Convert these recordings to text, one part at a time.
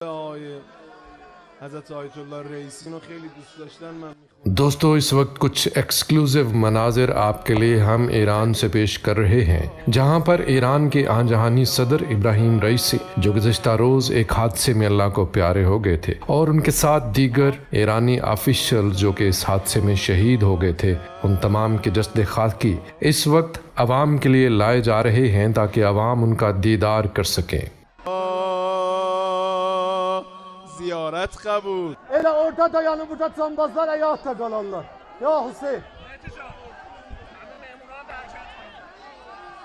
حضرت آیت الله रईसी नो خیلی دوست داشتن من दोस्तों इस वक्त कुछ एक्सक्लूसिव मनाजिर आपके लिए हम ईरान से पेश कर रहे हैं, जहां पर ईरान के आंजहानी सदर इब्राहिम रईसी जो गुज़िश्ता रोज़ एक हादसे में अल्लाह को प्यारे हो गए थे और उनके साथ दीगर ईरानी ऑफिशियल जो कि इस हादसे में शहीद हो गए थे, उन तमाम के जस्द खाकी इस वक्त अवाम के लिए लाए जा रहे हैं ताकि अवाम उनका दीदार कर सकें। ziyaret kabul. Elə orada dayanıb burada cambazlar ayaqda qalarlar. Ya Hüseyin.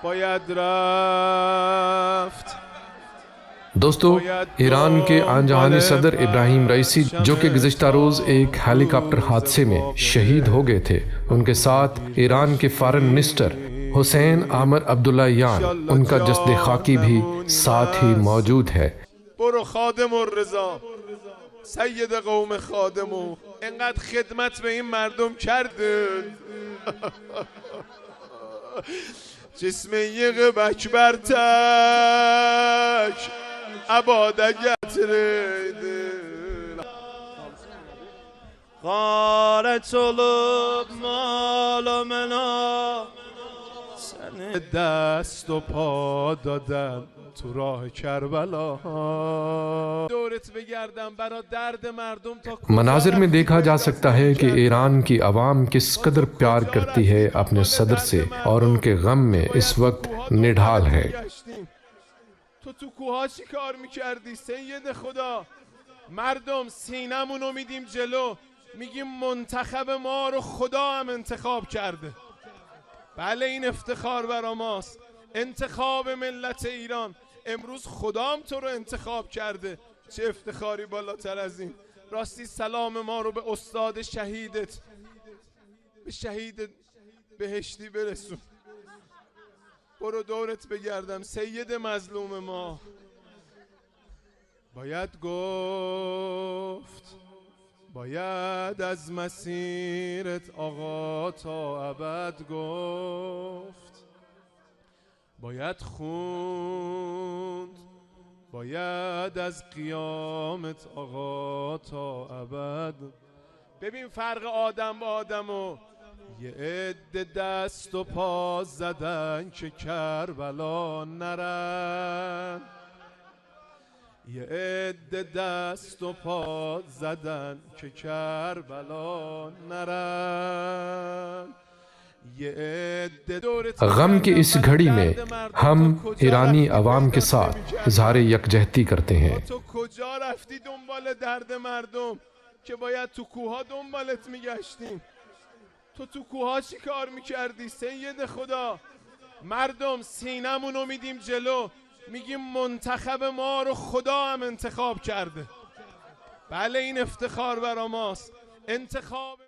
باید رفت. दोस्तों, ईरान के आंजहानी सदर इब्राहिम रईसी जो कि गुज़िश्ता रोज़ एक हेलीकॉप्टर हादसे में शहीद हो गए थे, उनके साथ ईरान के फॉरेन मिनिस्टर हुसैन आमर अब्दुल्लाहियान उनका जस्द खाकी भी साथ ही मौजूद है। برو خادم الرضا سید قوم خادمو انقدر خدمت به این مردم کردن جسم یغبک بر تک عباده getireydin غارت olup مالامنا سن دست و پا دادن تو راه کربلا دورت بگردم برا درد مردم تا मनाजिर में देखा जा सकता है कि ईरान की आवाम किस कदर प्यार करती है अपने सदर से और उनके गम में इस वक्त निढाल है। تو کوها چی کار میکردی سید خدا؟ مردم سینمونو میدیم جلو میگیم منتخب ما رو خدا هم انتخاب کرده. بله این افتخار برا ماست، انتخاب ملت ایران. امروز خدا هم تو رو انتخاب کرده، چه افتخاری بالاتر از این. راستی سلام ما رو به استاد شهیدت، به شهید بهشتی برسون. برو دورت بگردم سید مظلوم ما. باید گفت باید از مسیرت آقا تا ابد گفت، باید خوند باید از قیامت آقا تا ابد. ببین فرق آدم با آدمو، یه عده دست و پا زدن که کربلا نرن، یه عده دست و پا زدن که کربلا نرن. गम की इस घड़ी में हम ईरानी अवाम के साथ इजहार यकजहती करते हैं। تو کجا رفتی دنبال درد مردم که باید تو کوها دنبالت میگشتیم؟ تو کوها چی کار میکردی سید خدا؟ مردم سینمونو میدیم جلو میگیم منتخب ما رو خدا هم انتخاب کرده. بله این افتخار برا ماست، انتخاب